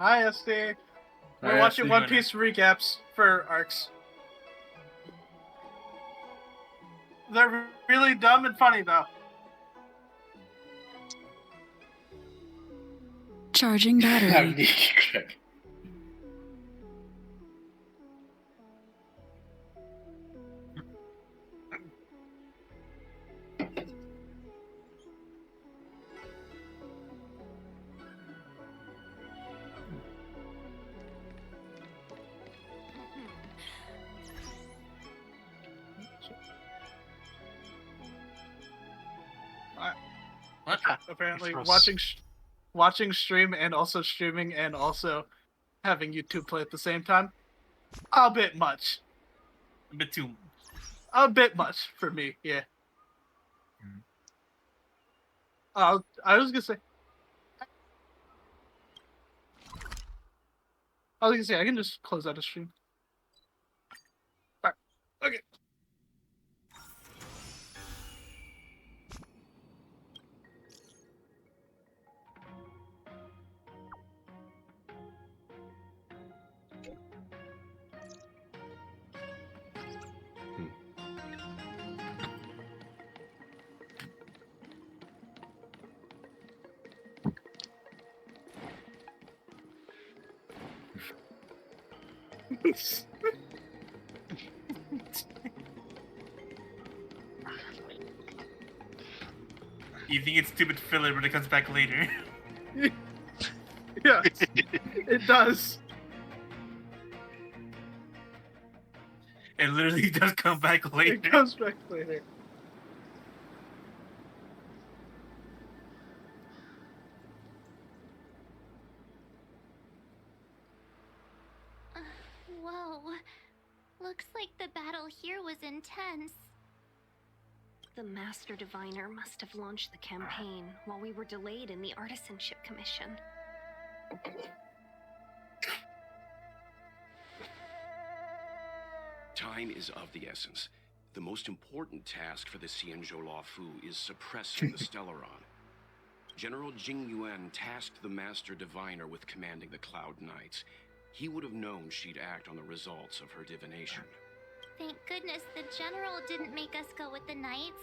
Hi, SD. We're Hi, watching SD. One Piece recaps for arcs. They're really dumb and funny, though. Charging battery. What? Apparently, Gross. watching stream and also streaming and also having YouTube play at the same time. A bit much. A bit too. A bit much for me. Yeah. I was gonna say. I can just close out a stream. Alright. Okay. You think it's stupid filler, but it comes back later. Yeah, it does. It literally does come back later. It comes back later. Whoa. Looks like the battle here was intense. The Master Diviner must have launched the campaign while we were delayed in the Artisanship Commission. Time is of the essence. The most important task for the Xianzhou Luofu is suppressing the Stellaron. General Jing Yuan tasked the Master Diviner with commanding the Cloud Knights. He would have known she'd act on the results of her divination. Thank goodness the General didn't make us go with the Knights.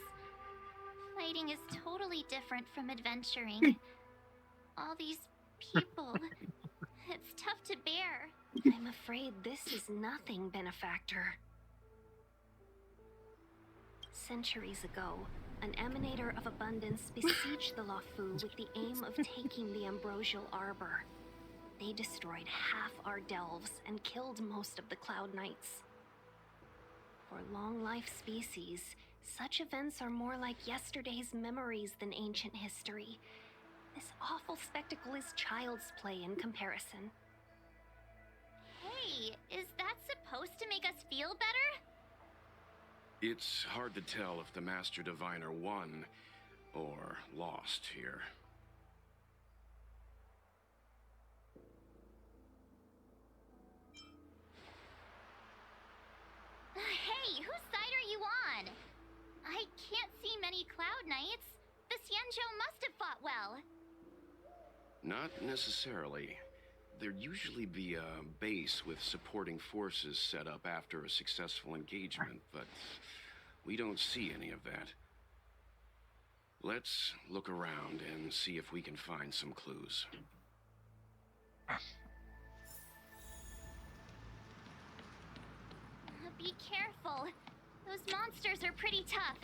Fighting is totally different from adventuring. All these people. It's tough to bear. I'm afraid this is nothing, Benefactor. Centuries ago, an Emanator of Abundance besieged the Luofu with the aim of taking the Ambrosial Arbor. They destroyed half our delves and killed most of the Cloud Knights. For long-life species, such events are more like yesterday's memories than ancient history. This awful spectacle is child's play in comparison. Hey, is that supposed to make us feel better? It's hard to tell if the Master Diviner won or lost here. Hey, whose side are you on? I can't see many Cloud Knights. The Xianzhou must have fought well. Not necessarily. There'd usually be a base with supporting forces set up after a successful engagement, but we don't see any of that. Let's look around and see if we can find some clues. Be careful. Those monsters are pretty tough.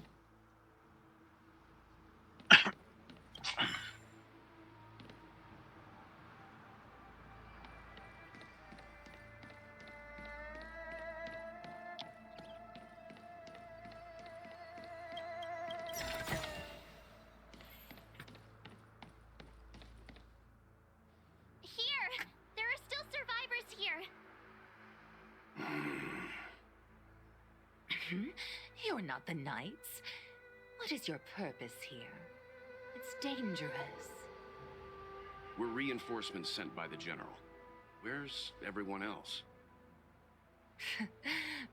Here! There are still survivors here. You're not the Knights. What is your purpose here? It's dangerous. We're reinforcements sent by the General. Where's everyone else?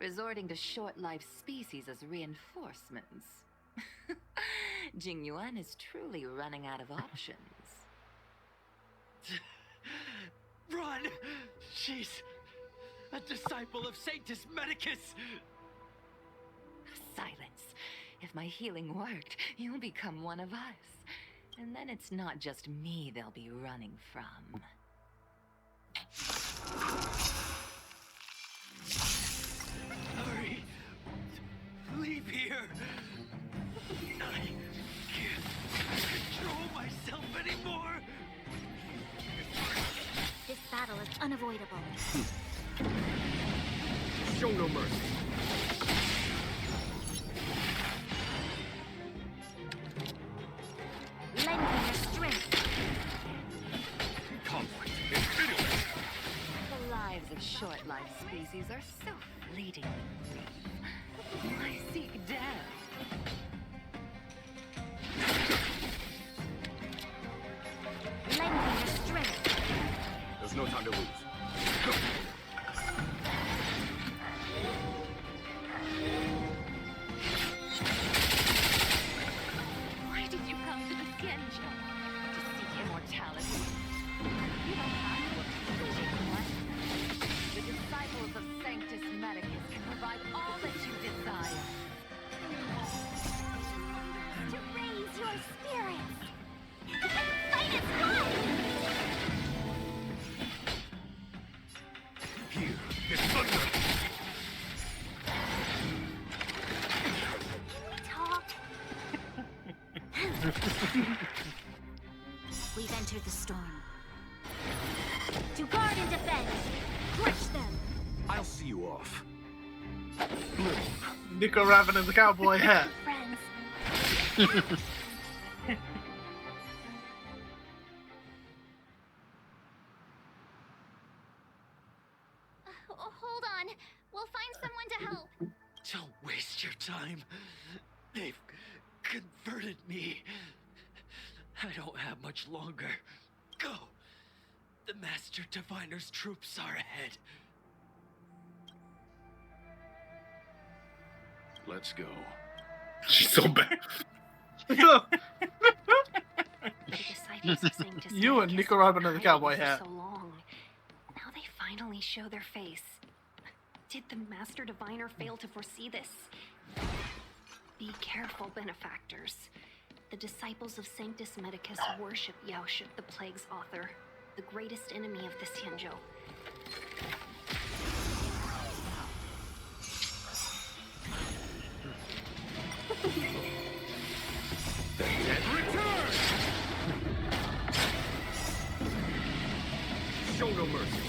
Resorting to short-lived species as reinforcements. Jing Yuan is truly running out of options. Run! She's a disciple of Sanctus Medicus! Silence. If my healing worked, you'll become one of us. And then it's not just me they'll be running from. Hurry! Leave here! I can't control myself anymore! This battle is unavoidable. Show no mercy. Lend me your strength. Conflict is pitiless. The lives of short-lived species are so fleeting and brief. I seek death. Lend me your strength. There's no time to lose. Go. Why did you come to the Xianzhou? To seek immortality? You don't have to appeal to anyone. The disciples of Sanctus Medicus can provide all that you desire. To raise your spirits. And fight as one. Here is thunder. Talk. We've entered the storm. To guard and defend. Crush them. I'll see you off. Nico Raven in the cowboy hat. Friends. Hold on. We'll find someone to help. Don't waste your time. They've converted me. I don't have much longer. Go. The Master Diviner's troops are ahead. Let's go. She's so bad. The disciples of Sanctus You and Medicus Nico Robin in the hiding cowboy for hat. So long. Now they finally show their face. Did the Master Diviner fail to foresee this? Be careful, benefactors. The disciples of Sanctus Medicus worship Yaoship, the Plague's author, the greatest enemy of the Xianzhou. The dead return! Show no mercy.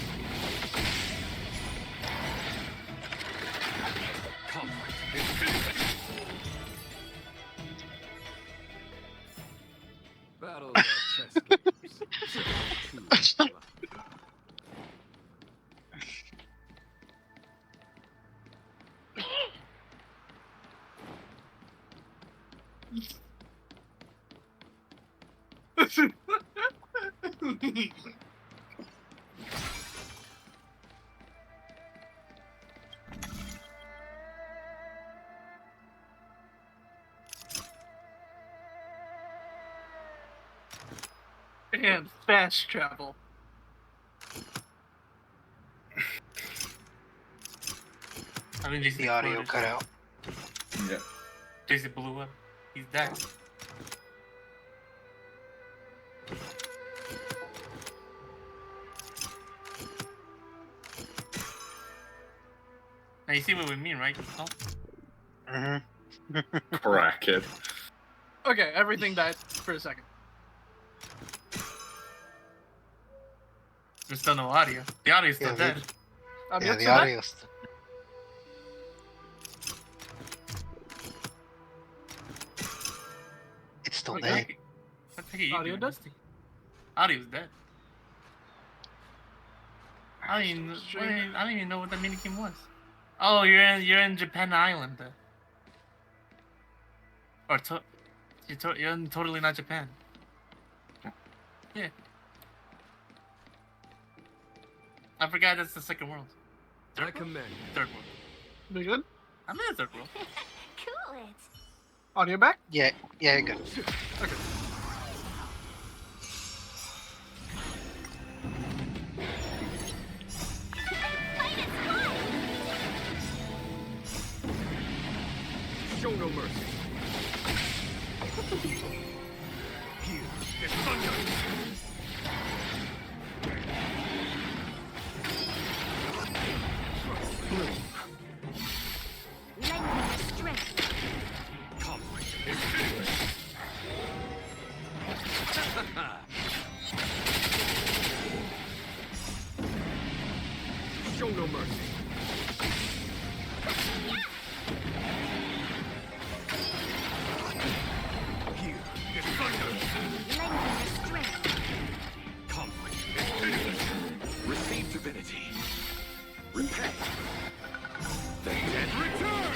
Conflict is pitiless. Battles are chess games. Too lucky. And fast travel. I mean, JC The audio exploded. cut out. Yeah. JC blew up. He's dead. Now you see what we mean, right? Oh, Mm-hmm. Crackhead. Okay, everything died for a second. there's still no audio. The audio's still Yeah, dead. I'm Yeah, yet the to die. audio's. It's still What dead. the heck are you Audio doing, dead? Misty? Audio's dead. I don't even, I don't even know what that mini game was. Oh, you're in Japan Island. Or you're in totally not Japan. Yeah. I forgot that's the second world. I commend. Third world. We good? I'm in the third world. Cool it. Audio back? Yeah, good. Okay. Show no mercy. Here is thunder. Lend me your strength. Conflict is finished. Show no mercy. Here is thunder. Lend me your strength. Conflict is finished. Receive divinity. Repent. The dead return.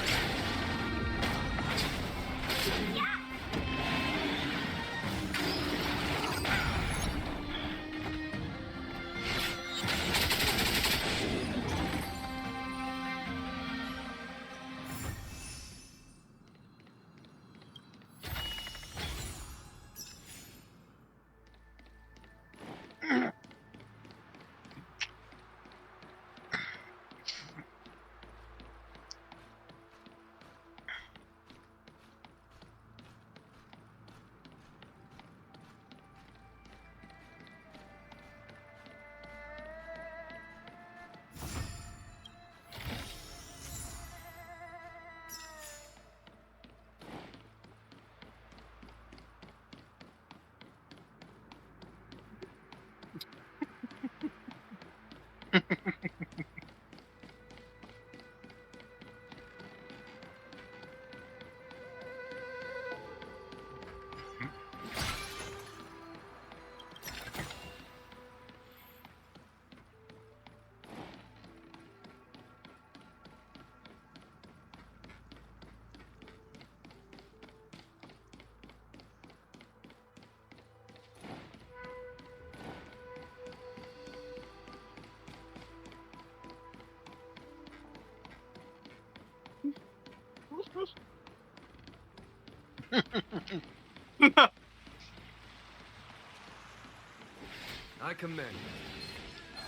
I command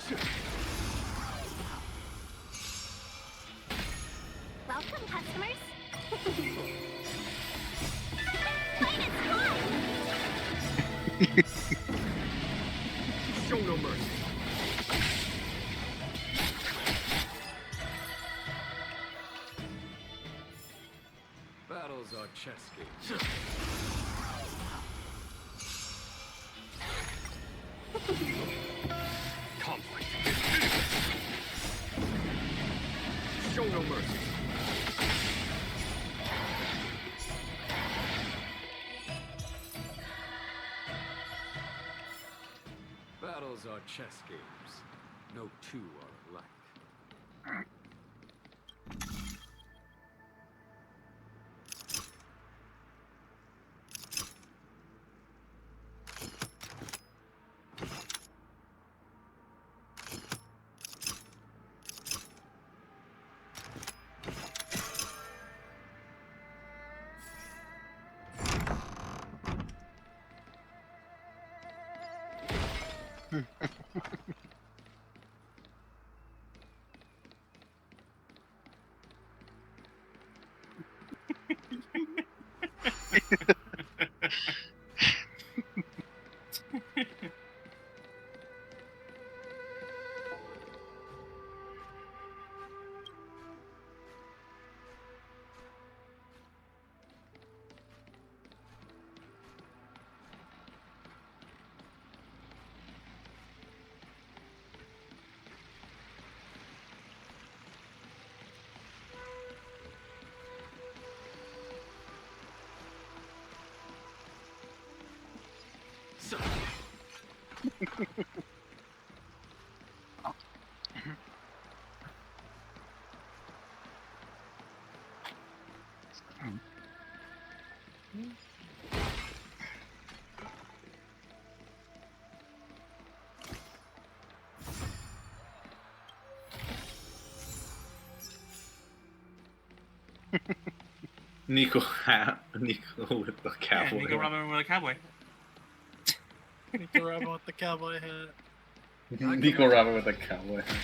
you. Welcome, customers. Show no mercy. Battles are chess games. Conflict is finished. Show no mercy. Battles are chess games. No two are alike. Nico with the cowboy. Yeah, Nico Robin with a cowboy. Nico Robin with the cowboy hat. Nico Robin with a cowboy hat.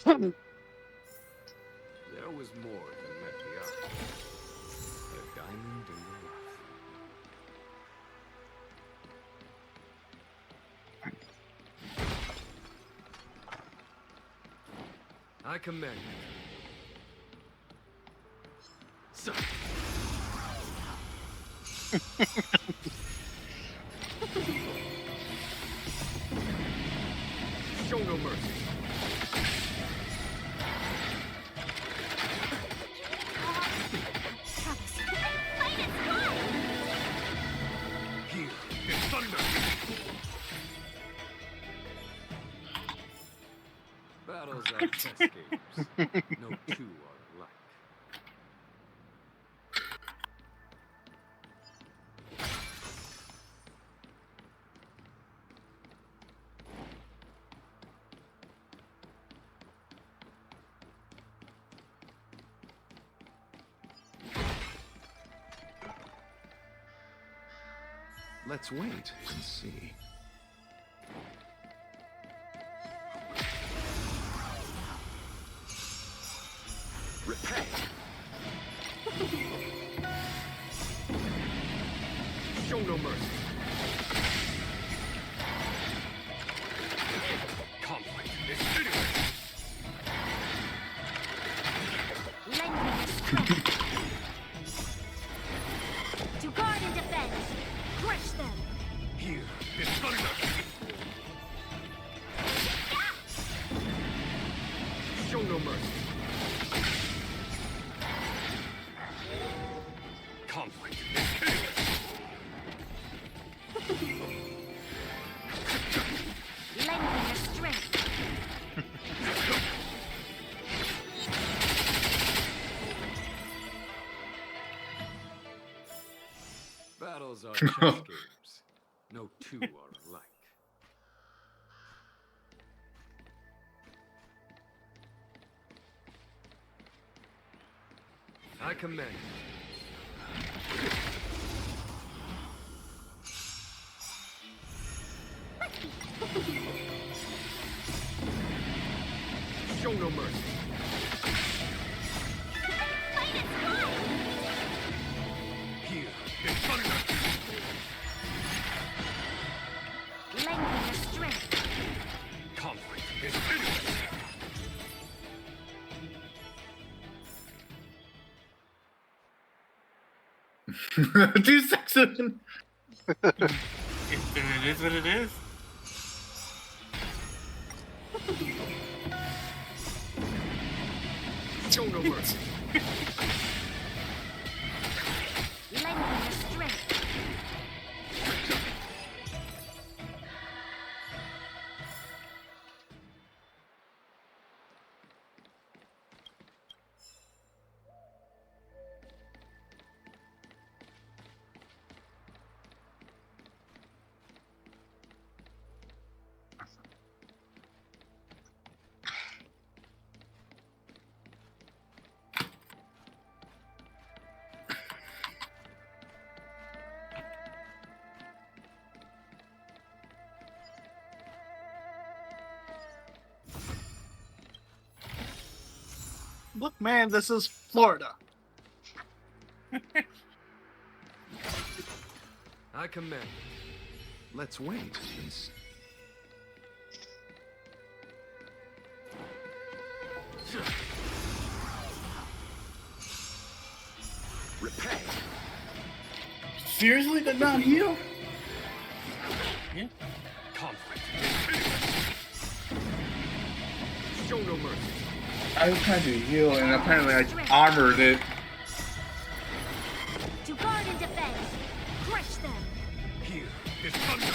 There was more than met the eye. A diamond in the rough. I commend you. So. Show no mercy. Here is thunder. Battles are chess games. No two are alike. Let's wait and see. Repay. Show no mercy. Conflict is finished. Lend me your strength. To guard and defend. Crush them. Here is thunder. Show no mercy. Conflict is finished. Lend me your strength. Battles are chess games. No two are alike. I commend you. Show no mercy. Here is thunder. Lend me your strength. Conflict is finished. Too sexy. It is what it is. Show no mercy. Lend me your strength. Look, man, this is Florida. I commend you. Let's wait and see. Repay. Seriously, did not heal? Yeah. Conflict is finished. Show no mercy. I was trying to heal and apparently I armored it. To guard and defend. Crush them. Here is thunder.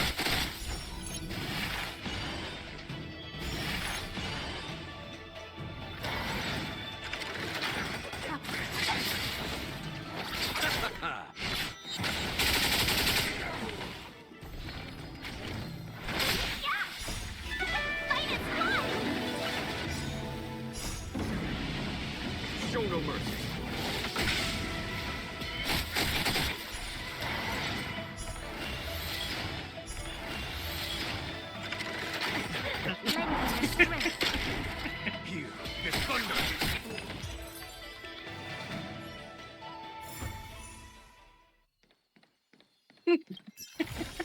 Show no mercy. Lend me your strength. Here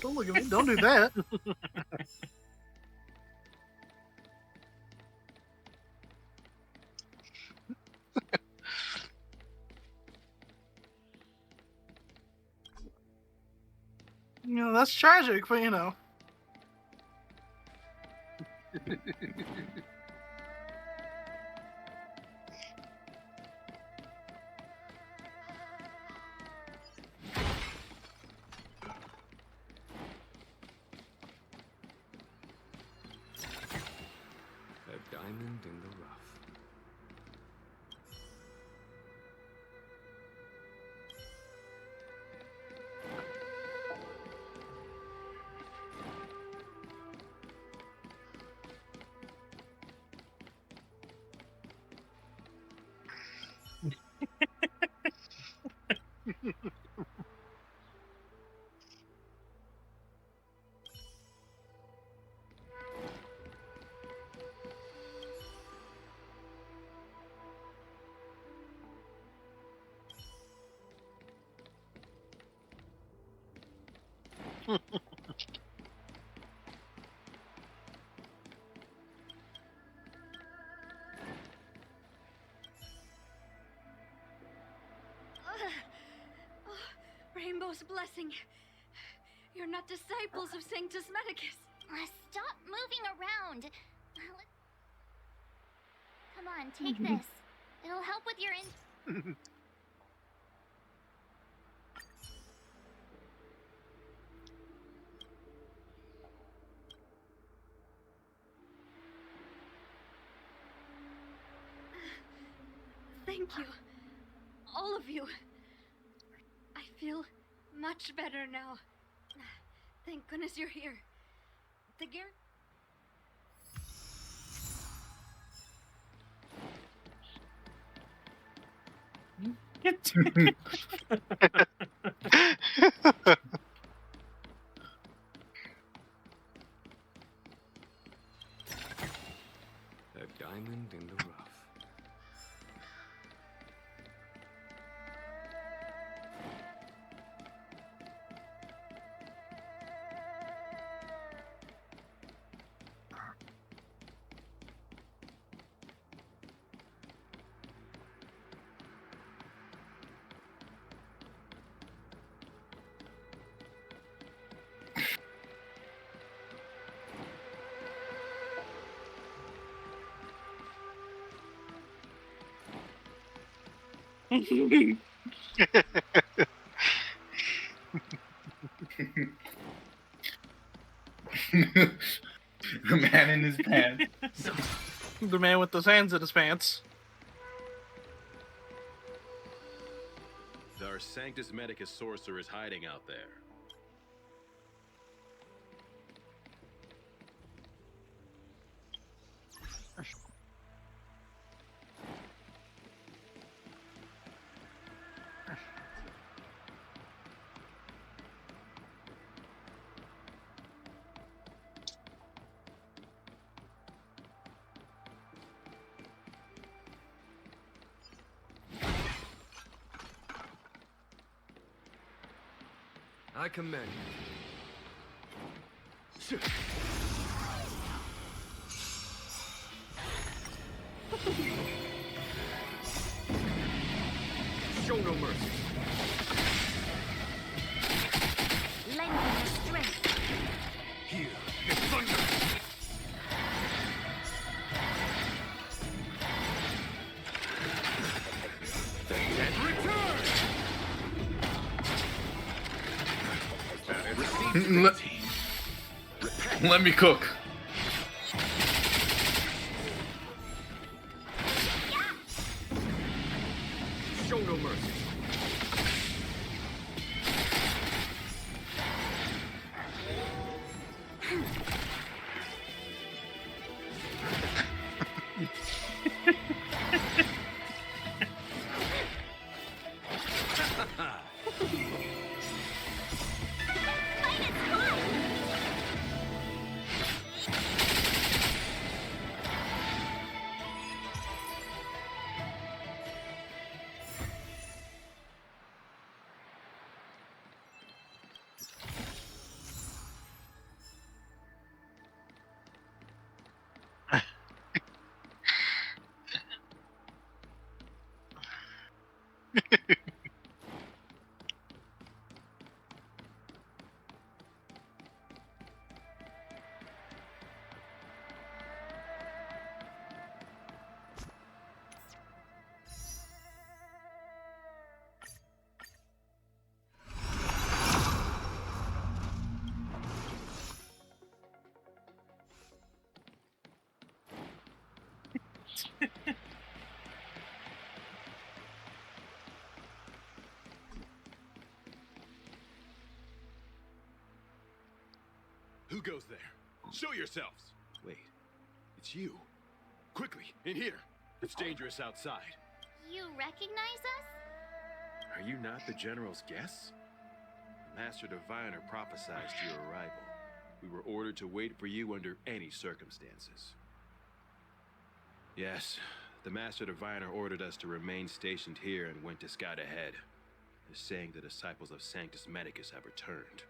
Don't look at me. Don't do that. You know, that's tragic, but you know. A diamond in the rough. Rainbow's blessing. You're not disciples of Sanctus Medicus. Stop moving around. Come on, take this. It'll help with your Thank you. All of you. I feel much better now. Thank goodness you're here. The gear. A diamond in the rough. The man in his pants. The man with those hands in his pants. Our Sanctus Medicus sorcerer is hiding out there. I commend you. Show no mercy. Lend me your strength. Here is thunder. The dead return. Let me cook. Show no mercy. Who goes there? Show yourselves! Wait, it's you. Quickly, in here. It's dangerous outside. You recognize us? Are you not the General's guests? Master Diviner prophesied your arrival. We were ordered to wait for you under any circumstances. Yes, the Master Diviner ordered us to remain stationed here and went to scout ahead. They're saying the disciples of Sanctus Medicus have returned.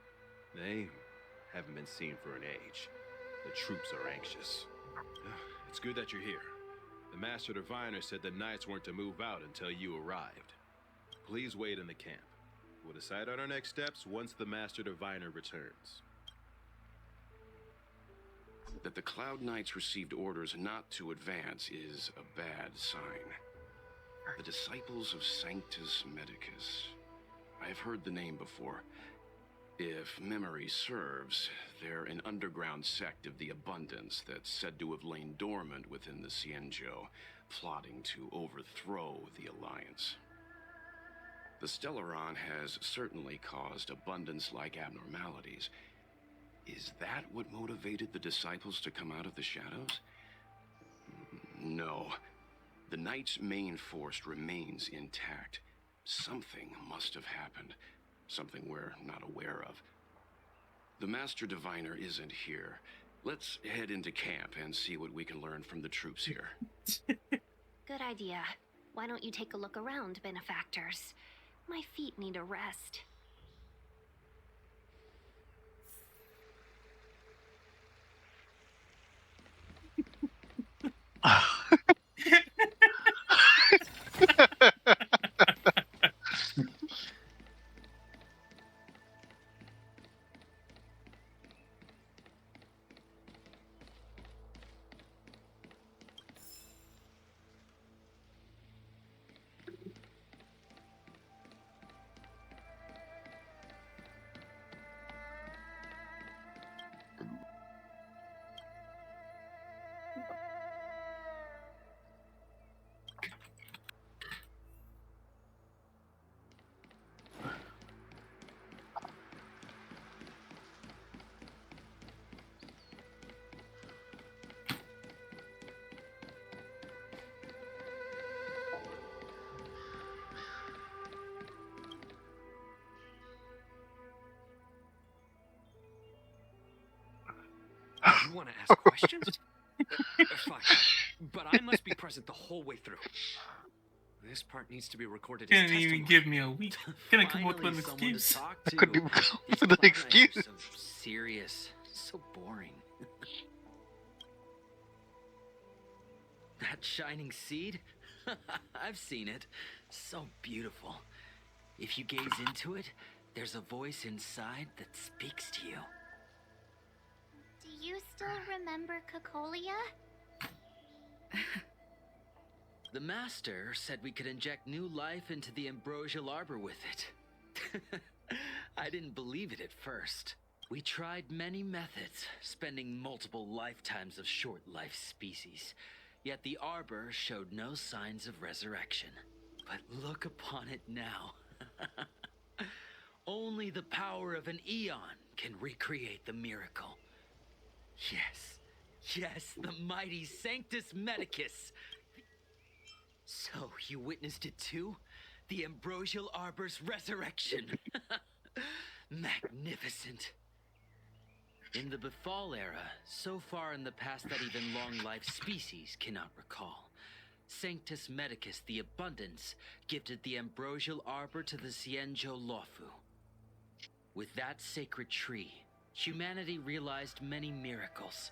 They haven't been seen for an age. The troops are anxious. It's good that you're here. The Master Diviner said the Knights weren't to move out until you arrived. Please wait in the camp. We'll decide on our next steps once the Master Diviner returns. That the Cloud Knights received orders not to advance is a bad sign. The Disciples of Sanctus Medicus. I've heard the name before. If memory serves, they're an underground sect of the Abundance that's said to have lain dormant within the Xianzhou, plotting to overthrow the Alliance. The Stellaron has certainly caused Abundance-like abnormalities. Is that what motivated the Disciples to come out of the shadows? No. The Knights' main force remains intact. Something must have happened. Something we're not aware of. The Master Diviner isn't here. Let's head into camp and see what we can learn from the troops here. Good idea. Why don't you take a look around, benefactors? My feet need a rest. You want to ask questions? Fine. But I must be present the whole way through. This part needs to be recorded as Couldn't testimony. even give me a week. Gonna come up with an Finally, someone to excuse. talk to. Couldn't even come up These with an Cloud Knights excuse. are So serious, so boring. That shining seed? I've seen it. So beautiful. If you gaze into it, there's a voice inside that speaks to you. Do you still remember Cocolia? The Master said we could inject new life into the ambrosial arbor with it. I didn't believe it at first. We tried many methods, spending multiple lifetimes of short-life species. Yet the arbor showed no signs of resurrection. But look upon it now. Only the power of an eon can recreate the miracle. Yes, the mighty Sanctus Medicus. So, you witnessed it too? The ambrosial arbor's resurrection. Magnificent. In the Befall era, so far in the past that even long-life species cannot recall, Sanctus Medicus the Abundance gifted the ambrosial arbor to the Xianzhou Luofu. With that sacred tree, humanity realized many miracles.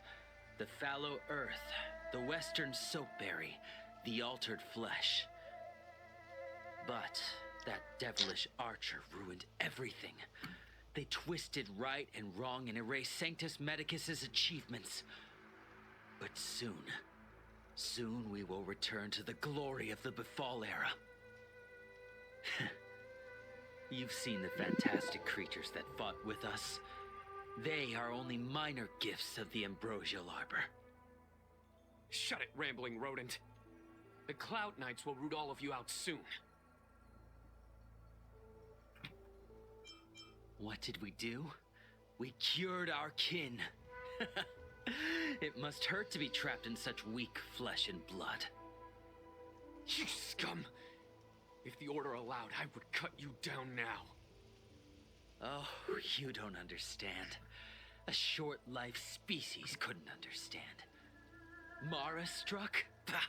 The fallow earth, the western soapberry, the altered flesh. But that devilish archer ruined everything. They twisted right and wrong and erased Sanctus Medicus's achievements. But soon we will return to the glory of the Befall era. You've seen the fantastic creatures that fought with us. They are only minor gifts of the ambrosial arbor. Shut it, rambling rodent. The Cloud Knights will root all of you out soon. What did we do? We cured our kin. It must hurt to be trapped in such weak flesh and blood. You scum! If the Order allowed, I would cut you down now. Oh, you don't understand. A short-life species couldn't understand. Mara struck? Bah!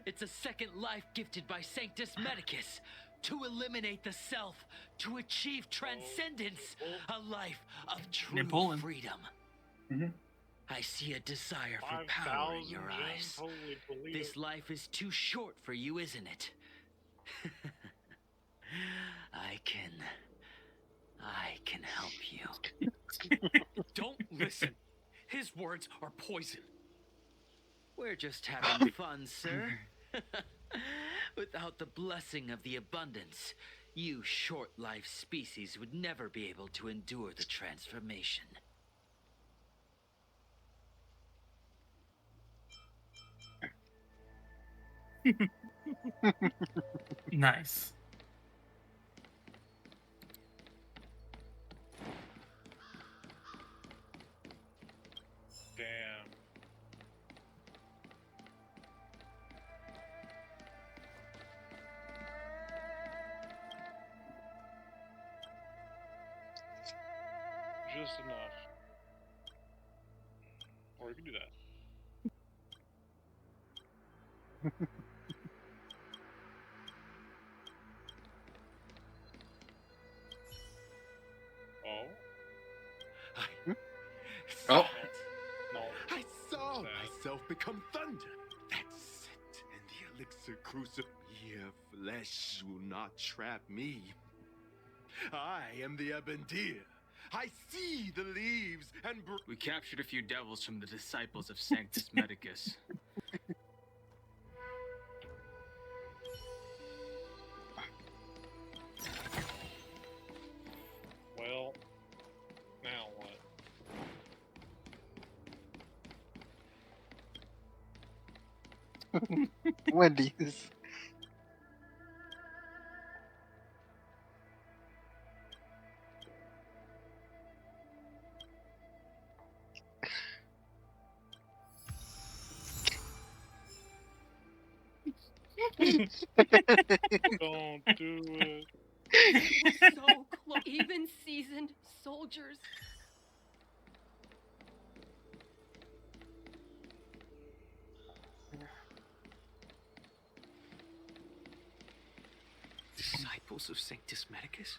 It's a second life gifted by Sanctus Medicus to eliminate the self, to achieve transcendence, a life of true freedom. I see a desire for power in your eyes. This life is too short for you, isn't it? I can help you. Don't listen. His words are poison. We're just having fun, sir. Without the blessing of the abundance, you short-life species would never be able to endure the transformation. Nice. Damn. Just enough. Or we can do that. Oh. No. I saw myself become thunder. That's it. And the elixir crucible. Your flesh will not trap me. I am the Abendir. I see the leaves and We captured a few devils from the disciples of Sanctus Medicus. Well, now what? Wendy's. Don't do it. So close. Even seasoned soldiers. Disciples of Sanctus Medicus?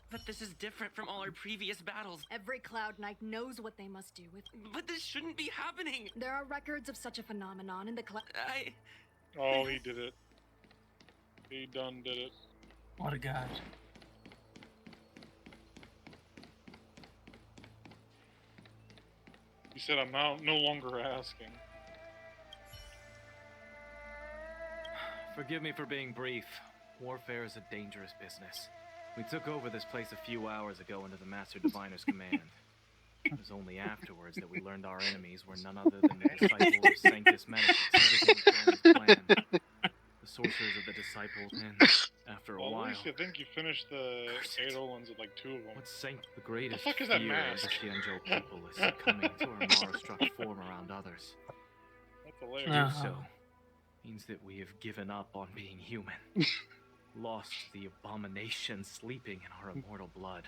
But this is different from all our previous battles. Every Cloud Knight knows what they must do with. But this shouldn't be happening. There are records of such a phenomenon in the Cloud. Oh, he did it. He done did it. What a god. He said, I'm now no longer asking. Forgive me for being brief. Warfare is a dangerous business. We took over this place a few hours ago under the Master Diviner's command. It was only afterwards that we learned our enemies were none other than the disciples of Sanctus Medicus. Everything was going as planned. The sorcerers of the disciples, and after a Well, while... at least I think you finished the 8 ones with like 2 of them. What sank the greatest The fuck is fear that of mask? the Xianzhou people is succumbing to our Mara-struck form around others. That's hilarious. To do so means that we have given up on being human. Lost the abomination sleeping in our immortal blood,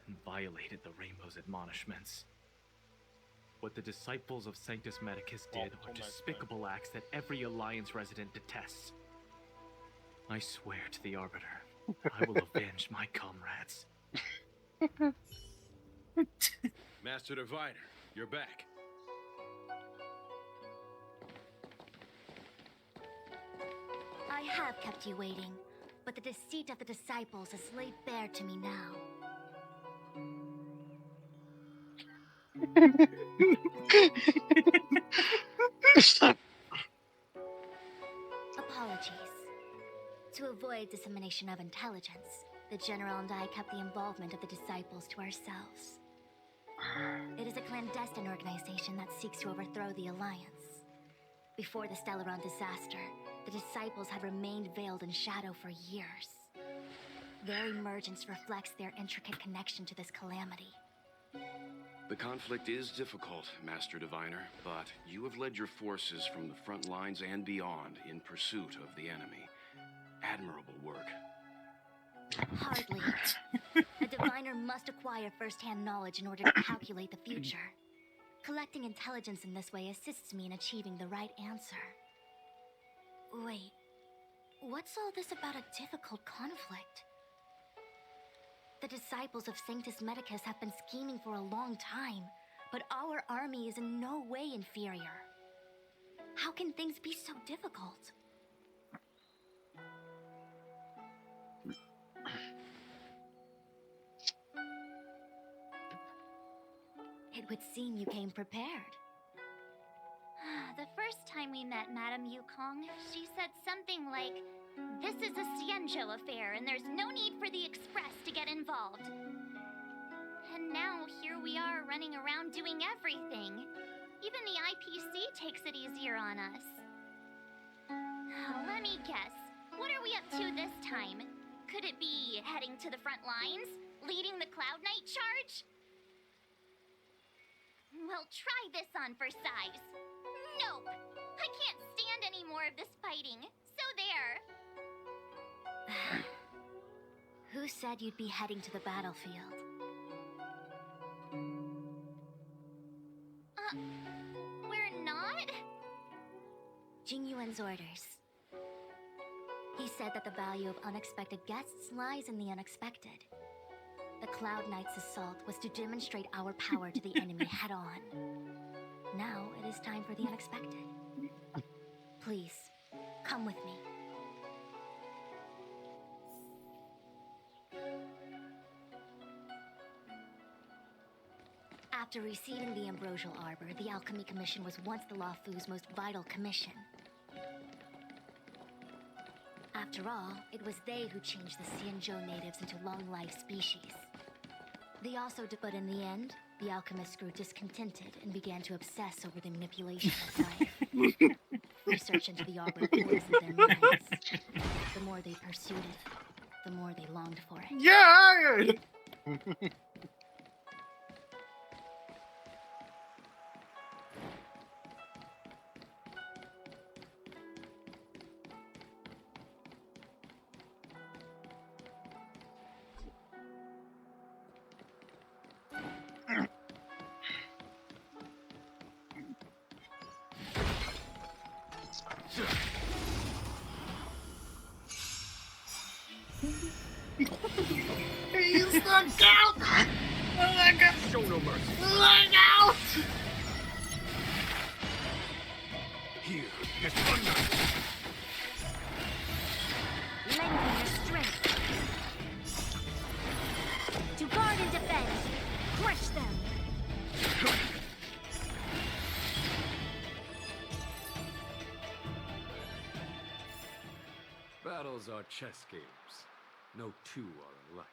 and violated the Rainbow's admonishments. What the disciples of Sanctus Medicus did are despicable acts that every Alliance resident detests. I swear to the Arbiter, I will avenge my comrades. Master Diviner, you're back. I have kept you waiting, but the deceit of the disciples is laid bare to me now. Apologies. To avoid dissemination of intelligence, The General and I kept the involvement of the Disciples to ourselves. It is a clandestine organization that seeks to overthrow the Alliance. Before the Stellaron disaster, the Disciples had remained veiled in shadow for years. Their emergence reflects their intricate connection to this calamity. The conflict is difficult, Master Diviner, but you have led your forces from the front lines and beyond in pursuit of the enemy. Admirable work. Hardly. A diviner must acquire first-hand knowledge in order to calculate the future. Collecting intelligence in this way assists me in achieving the right answer. Wait, what's all this about a difficult conflict? The disciples of Sanctus Medicus have been scheming for a long time, but our army is in no way inferior. How can things be so difficult? It would seem you came prepared. The first time we met Madame Yukong, she said something like, "This is a Xianzhou affair, and there's no need for the Express to get involved." And now here we are running around doing everything. Even the IPC takes it easier on us. Let me guess. What are we up to this time? Could it be heading to the front lines? Leading the Cloud Knight charge? Well, try this on for size. Nope! I can't stand any more of this fighting. So there. Who said you'd be heading to the battlefield? We're not? Jingyuan's orders. He said that the value of unexpected guests lies in the unexpected. The Cloud Knight's assault was to demonstrate our power to the enemy head-on. Now it is time for the unexpected. Please, come with me. After receiving the Ambrosial Arbor, the Alchemy Commission was once the Luofu's most vital commission. After all, it was they who changed the Xianzhou natives into long-life species. They also did, but in the end, the alchemists grew discontented and began to obsess over the manipulation of life. Research into the arbor poisoned their minds. The more they pursued it, the more they longed for it. Yeah! He's the count! Show no mercy. Look out! Here is thunder. Lending your strength. To guard and defend. Crush them. Battles are chess games. No two are alike.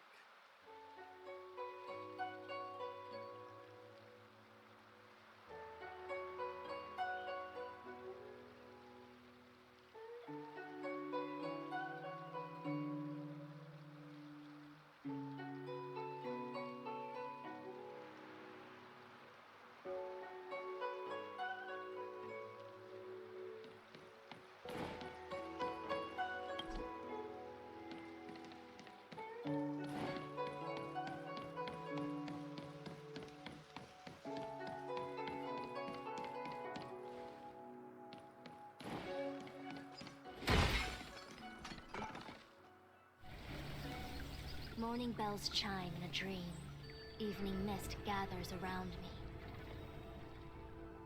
Morning bells chime in a dream. Evening mist gathers around me.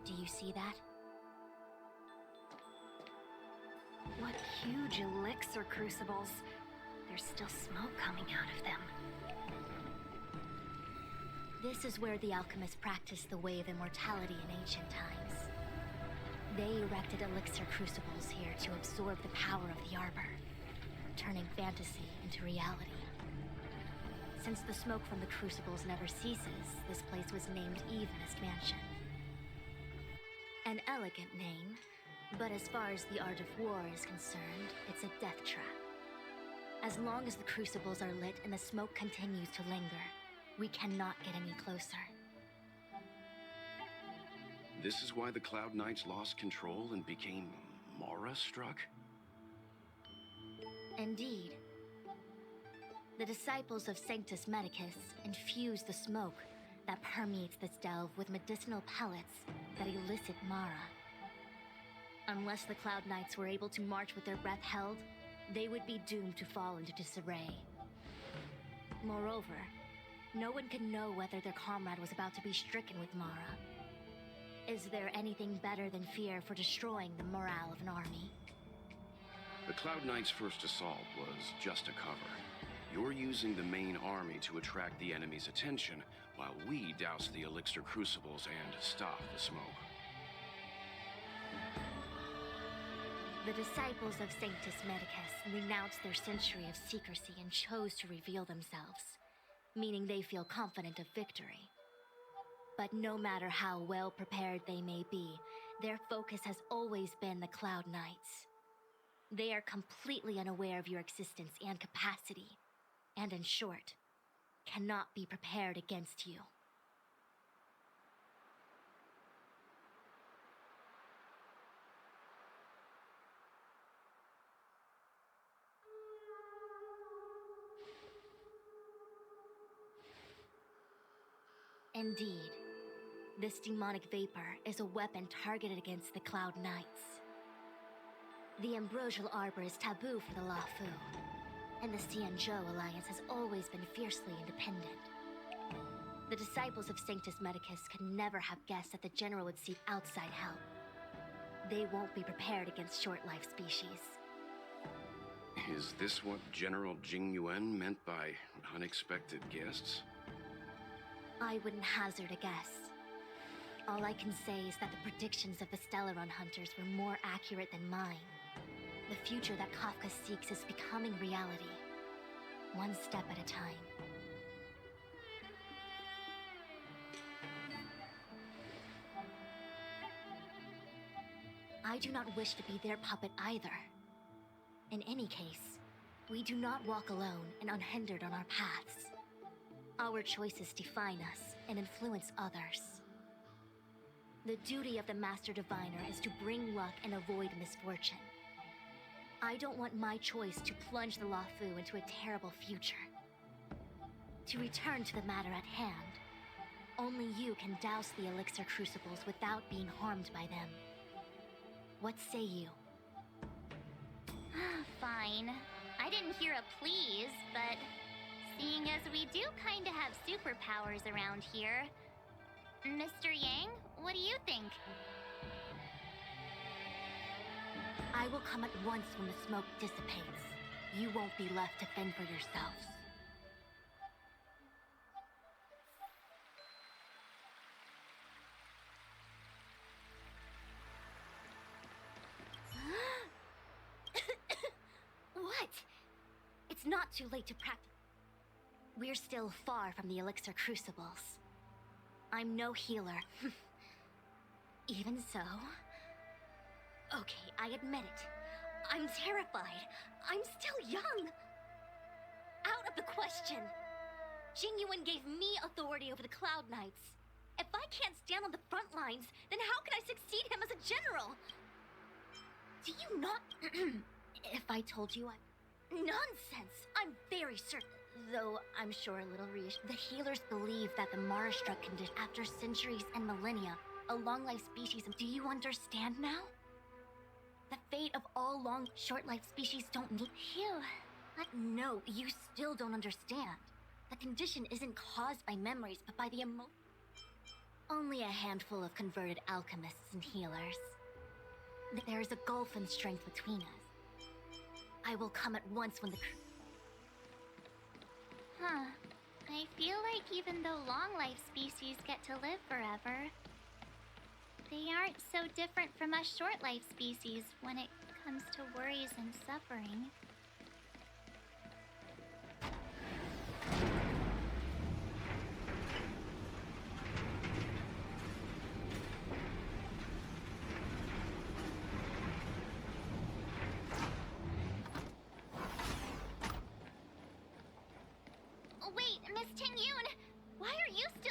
Do you see that? What huge elixir crucibles. There's still smoke coming out of them. This is where the alchemists practiced the way of immortality in ancient times. They erected elixir crucibles here to absorb the power of the arbor, turning fantasy into reality. Since the smoke from the crucibles never ceases, this place was named Evenest Mansion. An elegant name, but as far as the art of war is concerned, it's a death trap. As long as the crucibles are lit and the smoke continues to linger, we cannot get any closer. This is why the Cloud Knights lost control and became Mara-struck? Indeed. The disciples of Sanctus Medicus infuse the smoke that permeates this delve with medicinal pellets that elicit Mara. Unless the Cloud Knights were able to march with their breath held, they would be doomed to fall into disarray. Moreover, no one could know whether their comrade was about to be stricken with Mara. Is there anything better than fear for destroying the morale of an army? The Cloud Knights' first assault was just a cover. You're using the main army to attract the enemy's attention, while we douse the elixir crucibles and stop the smoke. The disciples of Sanctus Medicus renounced their century of secrecy and chose to reveal themselves, meaning they feel confident of victory. But no matter how well prepared they may be, their focus has always been the Cloud Knights. They are completely unaware of your existence and capacity, and in short, cannot be prepared against you. Indeed, this demonic vapor is a weapon targeted against the Cloud Knights. The Ambrosial Arbor is taboo for the Luofu, and the Xianzhou Alliance has always been fiercely independent. The disciples of Sanctus Medicus could never have guessed that the General would seek outside help. They won't be prepared against short-life species. Is this what General Jing Yuan meant by unexpected guests? I wouldn't hazard a guess. All I can say is that the predictions of the Stellaron hunters were more accurate than mine. The future that Kafka seeks is becoming reality, one step at a time. I do not wish to be their puppet either. In any case, we do not walk alone and unhindered on our paths. Our choices define us and influence others. The duty of the Master Diviner is to bring luck and avoid misfortune. I don't want my choice to plunge the Luofu into a terrible future. To return to the matter at hand, only you can douse the elixir crucibles without being harmed by them. What say you? Fine. I didn't hear a please, but seeing as we do kinda have superpowers around here, Mr. Yang, what do you think? I will come at once when the smoke dissipates. You won't be left to fend for yourselves. What? It's not too late to practice. We're still far from the elixir crucibles. I'm no healer. Even so... Okay, I admit it. I'm terrified. I'm still young. Out of the question. Jing Yuan gave me authority over the Cloud Knights. If I can't stand on the front lines, then how can I succeed him as a general? Do you not... If I told you I... Nonsense! I'm very certain. Though I'm sure a little reassured. The healers believe that the Mara-struck condition after centuries and millennia, a long-life species... Do you understand now? The fate of all long, short-life species don't need... Phew. No, you still don't understand. The condition isn't caused by memories, but by the Only a handful of converted alchemists and healers. There is a gulf in strength between us. I will come at once when the... Huh. I feel like even though long-life species get to live forever, they aren't so different from us short-life species when it comes to worries and suffering.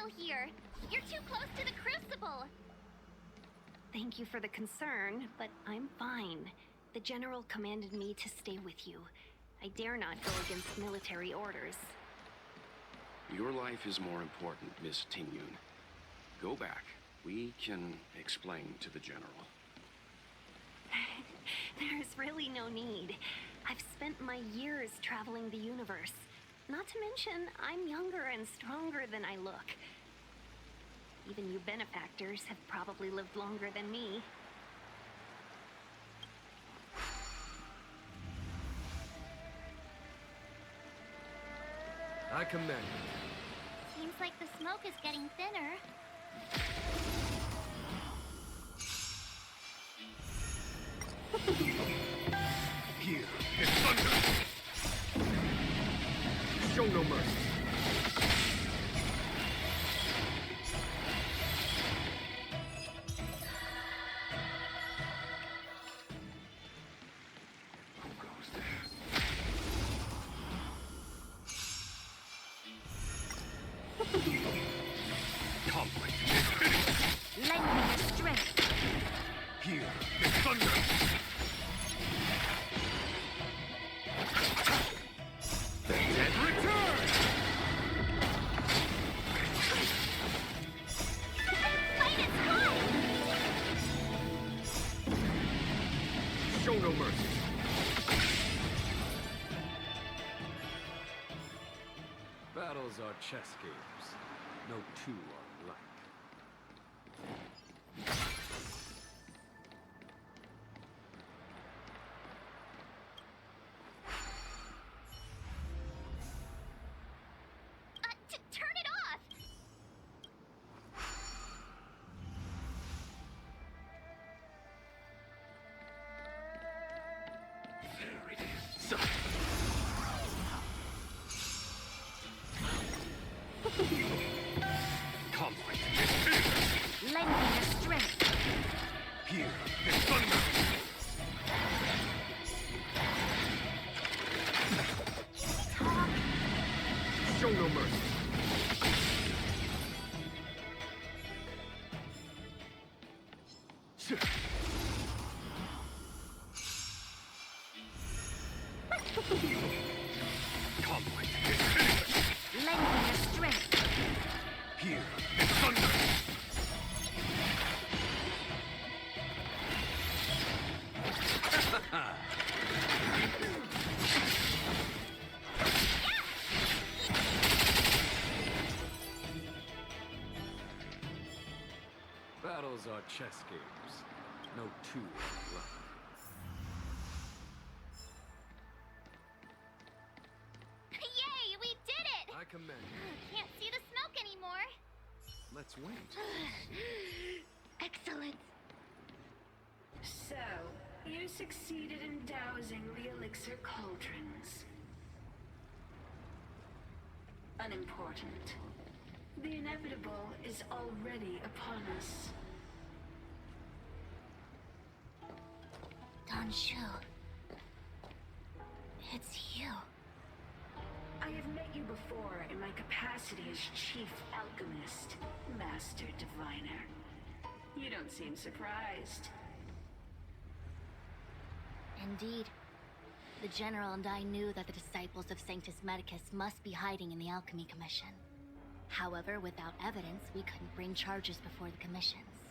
still here? You're too close to the Crucible. Thank you for the concern, but I'm fine. The General commanded me to stay with you. I dare not go against military orders. Your life is more important, Miss Tingyun. Go back. We can explain to the General. There's really no need. I've spent my years traveling the universe. Not to mention, I'm younger and stronger than I look. Even you benefactors have probably lived longer than me. I commend Seems like the smoke is getting thinner. Here is thunder! Show no mercy. Lend me your strength. Here is thunder! The dead return! Fight is high! Show no mercy. Battles are chess games. No two are alike. Turn it off! There it is. So. Conflict. Lend me your strength. Here is thunder. Show no mercy. Conflict is finished. Lend me your strength. Here is thunder. Battles are chess games. No two are alike. Yay, we did it! I commend you. Can't see the smoke anymore. Let's wait. Excellent. So, you succeeded in dousing the elixir cauldrons. Unimportant. The inevitable is already upon us. Don Shu. It's you. I have met you before in my capacity as Chief Alchemist, Master Diviner. You don't seem surprised. Indeed. The General and I knew that the disciples of Sanctus Medicus must be hiding in the Alchemy Commission. However, without evidence, we couldn't bring charges before the commissions.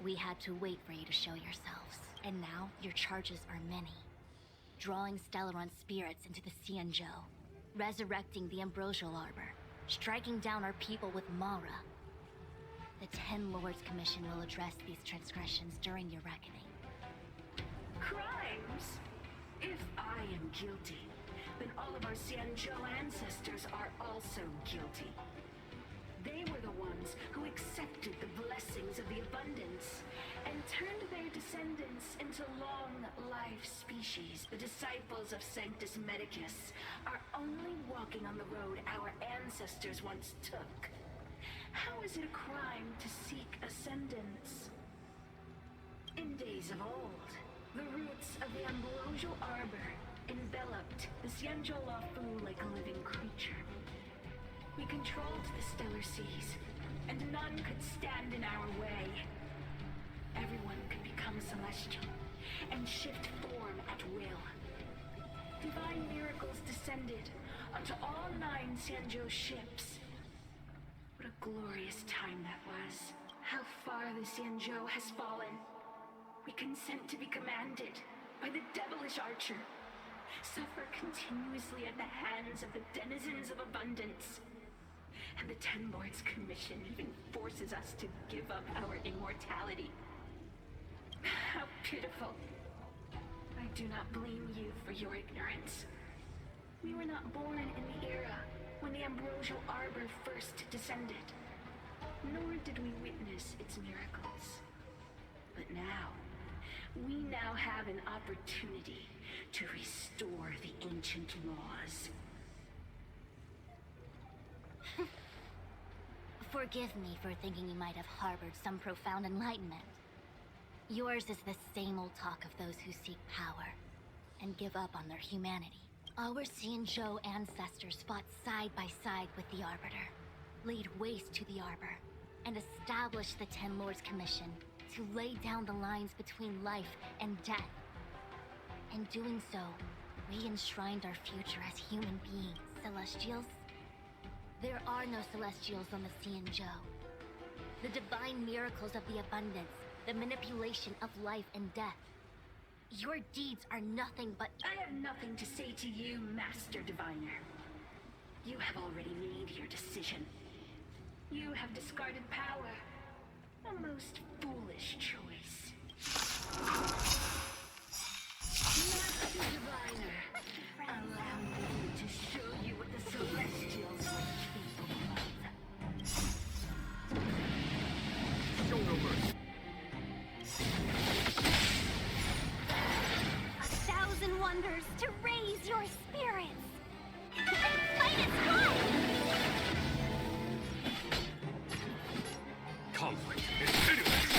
We had to wait for you to show yourselves. And now, your charges are many. Drawing Stellaron spirits into the Xianzhou, resurrecting the Ambrosial Arbor, striking down our people with Mara. The Ten Lords Commission will address these transgressions during your reckoning. Crimes? If I am guilty, then all of our Xianzhou ancestors are also guilty. They were the ones who accepted the blessings of the abundance and turned their descendants into long-life species. The disciples of Sanctus Medicus are only walking on the road our ancestors once took. How is it a crime to seek ascendance? In days of old, the roots of the Ambrosial Arbor enveloped the Xianzhou Lafu like a living creature. We controlled the stellar seas, none could stand in our way. Everyone could become celestial and shift form at will. Divine miracles descended onto all 9 Xianzhou ships. What a glorious time that was. How far the Xianzhou has fallen. We consent to be commanded by the devilish archer. Suffer continuously at the hands of the denizens of abundance. And the Ten Lords Commission even forces us to give up our immortality. How pitiful. I do not blame you for your ignorance. We were not born in the era when the Ambrosial Arbor first descended, nor did we witness its miracles. But now, we now have an opportunity to restore the ancient laws. Forgive me for thinking you might have harbored some profound enlightenment. Yours is the same old talk of those who seek power and give up on their humanity. Our Xianzhou ancestors fought side by side with the Arbiter, laid waste to the Arbor, and established the Ten Lords Commission to lay down the lines between life and death. In doing so, we enshrined our future as human beings. Celestials? There are no Celestials on the Xianzhou. The divine miracles of the abundance, the manipulation of life and death. Your deeds are nothing but— I have nothing to say to you, Master Diviner. You have already made your decision. You have discarded power. A most foolish choice. Master Diviner, allow me to show you what the Celestials are capable of. Show no mercy. 1,000 wonders to raise your spirits and fight its crime. Conflict is pitiless.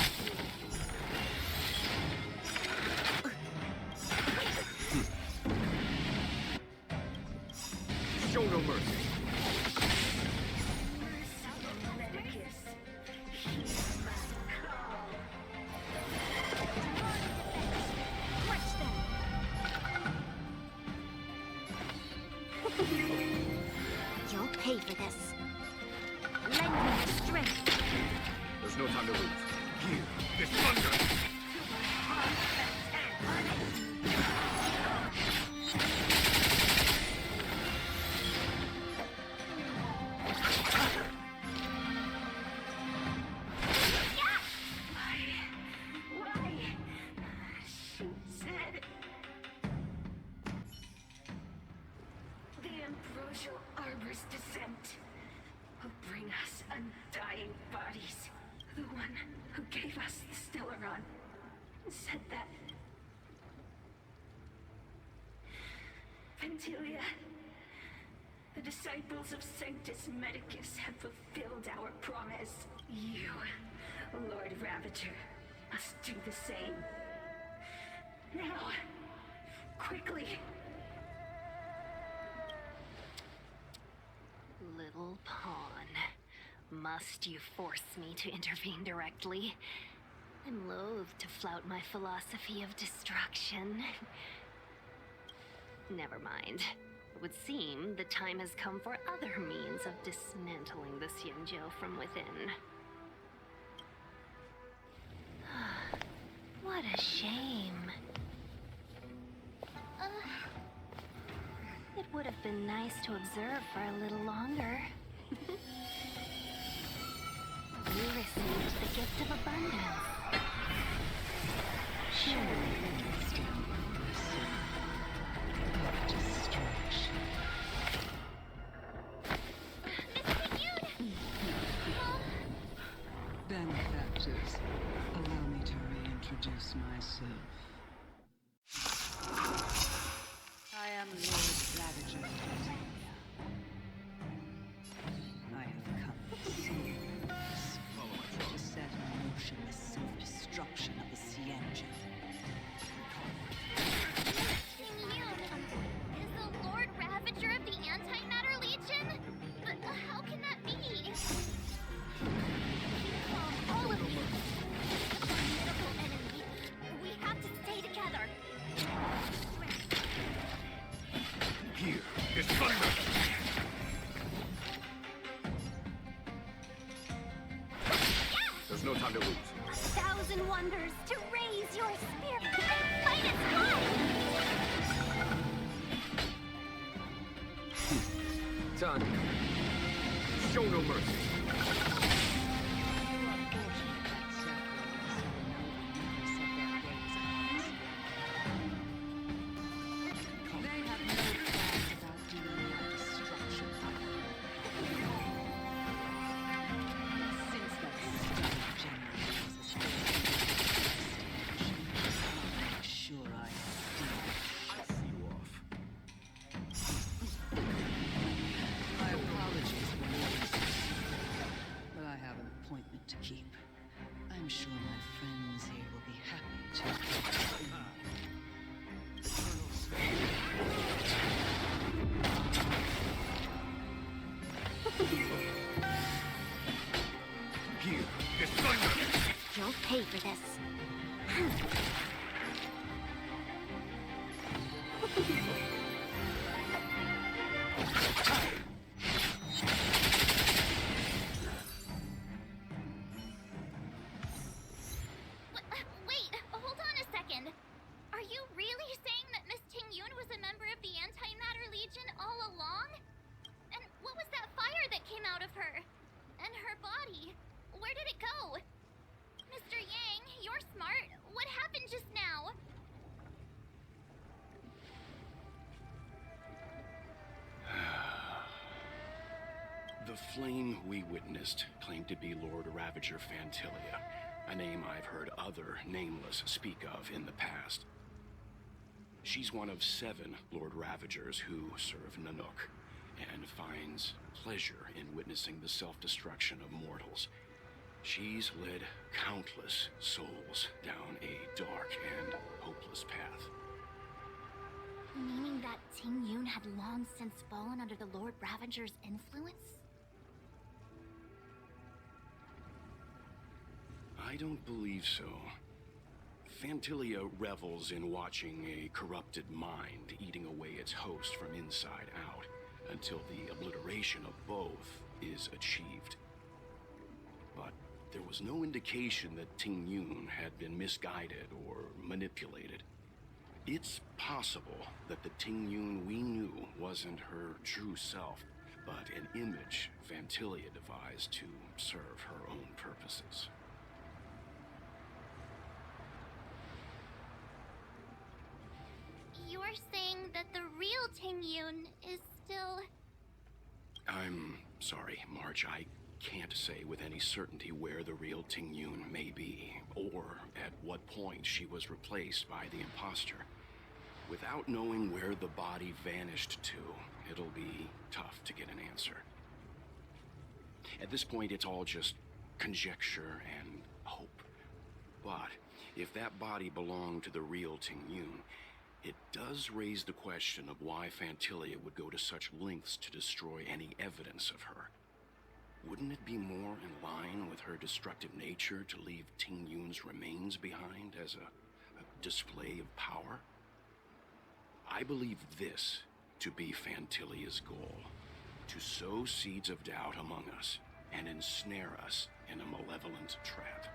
Show no mercy. Medicus, he must come. Crush them. You'll pay for this. Lend me your strength. There's no time to lose. Here, this thunder! Why? She said the Ambrosial Arbor's descent will bring us undying bodies. The one who gave us the Stellaron said that. Ventilia, the disciples of Sanctus Medicus have fulfilled our promise. You, Lord Ravager, must do the same. Now, quickly. Little pawn. Must you force me to intervene directly? I'm loath to flout my philosophy of destruction. Never mind. It would seem the time has come for other means of dismantling the Xianzhou from within. What a shame. It would have been nice to observe for a little longer. You received the gift of abundance. Surely you can still of destruction. Benefactors, allow me to reintroduce myself. I am Lord Ravager of Tanzania. I have come to see you, to set in motion the self-destruction of the Xianzhou. Is the Lord Ravager of the Antimatter Legion? But how can that be? No time to lose. 1,000 wonders to raise your spirit and fight its fight! Done. Show no mercy. They have no plans about dealing out destruction. Since that stubborn general was as I'm sure I have See you off. My apologies for this, but I have an appointment to keep. I'm sure my friends here will be happy to. Here, this thunder! You'll pay for this. Wait, hold on a second. Are you really saying that Miss Ting Yun was a member of the Antimatter Legion all along? And what was that fire that came out of her? And her body? Where did it go? Mr. Yang, you're smart. What happened just now? The flame we witnessed claimed to be Lord Ravager Fantilia, a name I've heard other nameless speak of in the past. She's one of 7 Lord Ravagers who serve Nanook, and finds pleasure in witnessing the self-destruction of mortals. She's led countless souls down a dark and hopeless path. Meaning that Ting Yun had long since fallen under the Lord Ravager's influence? I don't believe so. Fantilia revels in watching a corrupted mind eating away its host from inside out, until the obliteration of both is achieved. But there was no indication that Ting Yun had been misguided or manipulated. It's possible that the Ting Yun we knew wasn't her true self, but an image Fantilia devised to serve her own purposes. You're saying that the real Ting Yun is still... I'm sorry, March. I can't say with any certainty where the real Ting Yun may be, or at what point she was replaced by the imposter. Without knowing where the body vanished to, it'll be tough to get an answer. At this point, it's all just conjecture and hope. But if that body belonged to the real Ting Yun, it does raise the question of why Fantilia would go to such lengths to destroy any evidence of her. Wouldn't it be more in line with her destructive nature to leave Ting Yun's remains behind as a display of power? I believe this to be Fantilia's goal, to sow seeds of doubt among us and ensnare us in a malevolent trap.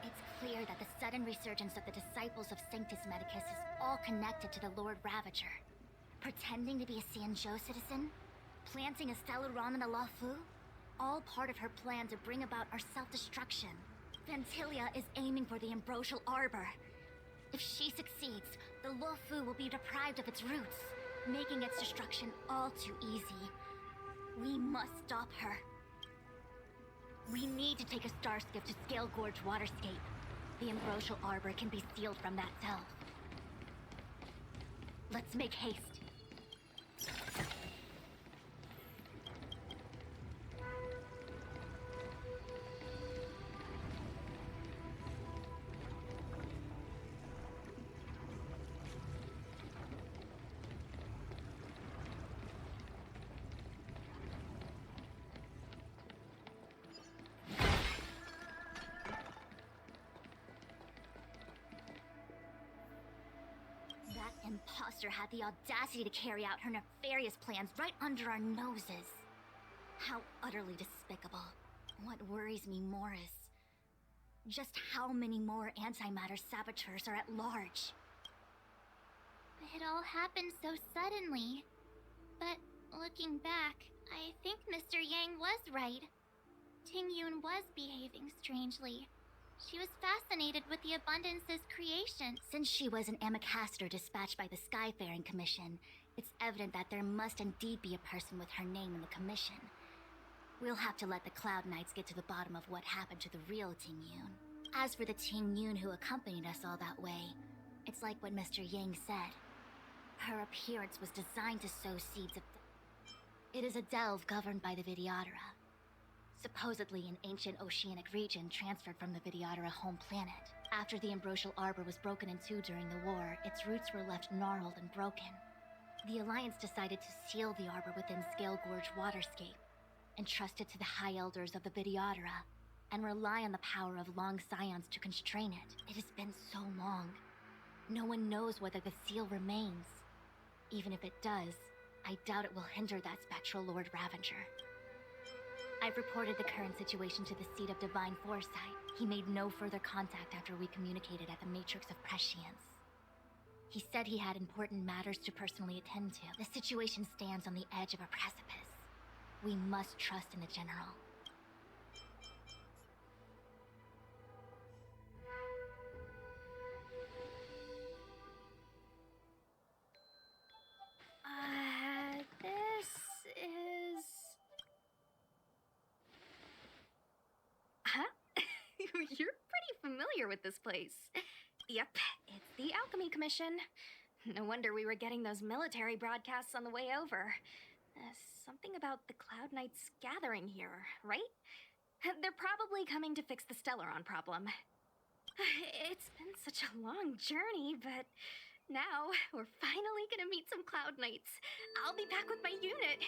It's clear that the sudden resurgence of the disciples of Sanctus Medicus is all connected to the Lord Ravager. Pretending to be a Xianzhou citizen? Planting a Stellaron in the Luofu? All part of her plan to bring about our self-destruction. Fantilia is aiming for the Ambrosial Arbor. If she succeeds, the Luofu will be deprived of its roots, making its destruction all too easy. We must stop her. We need to take a star skiff to Scale Gorge Waterscape. The Ambrosial Arbor can be sealed from that cell. Let's make haste. Imposter had the audacity to carry out her nefarious plans right under our noses. How utterly despicable. What worries me more is Just how many more antimatter saboteurs are at large? It all happened so suddenly. But looking back, I think Mr. Yang was right. Ting Yun was behaving strangely. She was fascinated with the Abundance's creation. Since she was an Amicastor dispatched by the Skyfaring Commission, it's evident that there must indeed be a person with her name in the commission. We'll have to let the Cloud Knights get to the bottom of what happened to the real Ting Yun. As for the Ting Yun who accompanied us all that way, it's like what Mr. Yang said. Her appearance was designed to sow seeds of... It is a delve governed by the Vidyadhara. Supposedly an ancient oceanic region transferred from the Vidyadhara home planet. After the Ambrosial Arbor was broken in two during the war, its roots were left gnarled and broken. The Alliance decided to seal the arbor within Scale Gorge Waterscape, entrust it to the High Elders of the Vidyadhara, and rely on the power of long scions to constrain it. It has been so long. No one knows whether the seal remains. Even if it does, I doubt it will hinder that spectral Lord Ravager. I've reported the current situation to the Seat of Divine Foresight. He made no further contact after we communicated at the Matrix of Prescience. He said he had important matters to personally attend to. The situation stands on the edge of a precipice. We must trust in the General. This is... Huh? You're pretty familiar with this place. Yep, it's the Alchemy Commission. No wonder we were getting those military broadcasts on the way over. Something about the Cloud Knights gathering here, right? They're probably coming to fix the Stellaron problem. It's been such a long journey, but now we're finally gonna meet some Cloud Knights. I'll be back with my unit.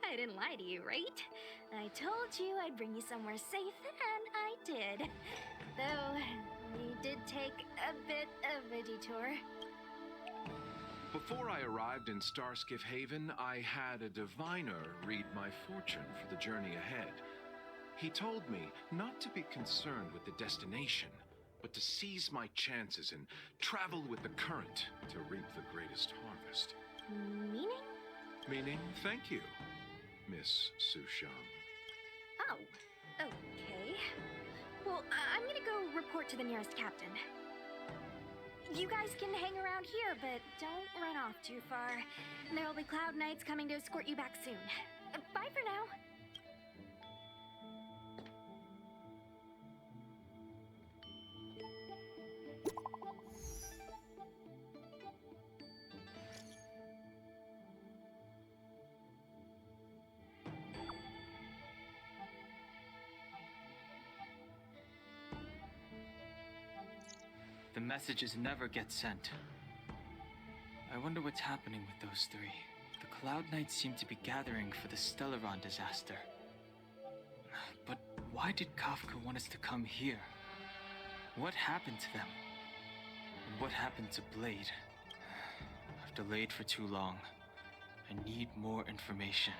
I didn't lie to you, right? I told you I'd bring you somewhere safe, and I did. Though, we did take a bit of a detour. Before I arrived in Starskiff Haven, I had a diviner read my fortune for the journey ahead. He told me not to be concerned with the destination, but to seize my chances and travel with the current to reap the greatest harvest. Meaning? Meaning, thank you, Miss Sushang. Oh, okay. Well, I'm gonna go report to the nearest captain. You guys can hang around here, but don't run off too far. There'll be Cloud Knights coming to escort you back soon. Bye for now. The messages never get sent. I wonder what's happening with those three. The Cloud Knights seem to be gathering for the Stellaron disaster. But why did Kafka want us to come here? What happened to them? And what happened to Blade? I've delayed for too long. I need more information.